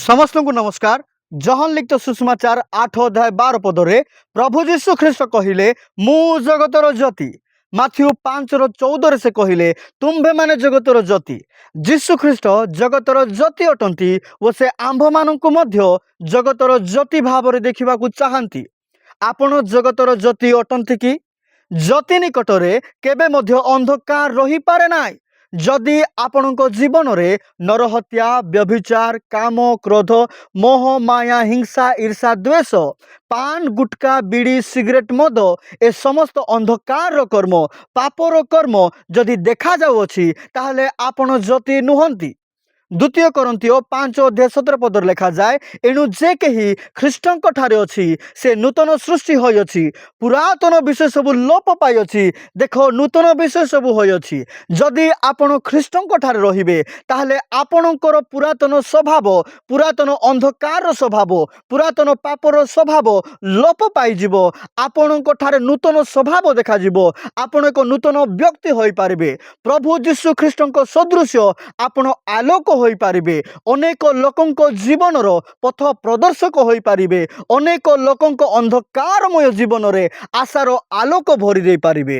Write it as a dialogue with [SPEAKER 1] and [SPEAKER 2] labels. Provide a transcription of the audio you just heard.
[SPEAKER 1] समस्त को नमस्कार। जहन लिखित सुषमाचार 8 अध्याय 12 पदरे प्रभु जीशु ख्रीष्ट कहले मु जगतर ज्योति। माथ्यू 5:14 से कहले तुम्भे माने जगतर ज्योति। जीशु ख्रीष्ट जगतर ज्योति अटंती और से आंभ मानकु मध्य जगतर ज्योति भाव देखा चाहती। आपण जगतर ज्योति अटंती कि? ज्योति निकटरे केबे मध्य अंधकार रही पारे नाई। जदि आपणक जीवन रे नरहत्या, व्यभिचार, काम, क्रोध, मोह, माया, हिंसा, ईर्षा, द्वेष, पान, गुटका, बीड़ी, सिगरेट, मद ए समस्त अंधकार कर्म, पापर कर्म जदि देखा जाउअछि ताहले आपण ज्योति नुहंती। द्वितीय करंतियो 5:17 पदर लिखा जाए एणु जे कही ख्रीष्टंक ठारे अछि से नूतन सृष्टि होय अछि, पुरातन विषय सब लोप पाई अछि, देखो नूतन विषय सब होय अछि। जदि आपण ख्रीष्टंक ठारे रहिबे ताहले आपणकर पुरातन स्वभाव, पुरातन अंधकार स्वभाव, पुरातन पापर स्वभाव लोप पाई जिवो। आपणक ठारे नूतन स्वभाव देखा जिवो। आपण एक नूतन व्यक्ति होई पारिबे। प्रभु जीशु ख्रीष्टंक सदृश्य आपण आलोक होई पारिबे। अनेक लोकंक जीवनर पथ प्रदर्शक होई पारिबे। अनेक लोकंक अंधकारमय जीवन रे आशार आलोक भरी दे पारिबे।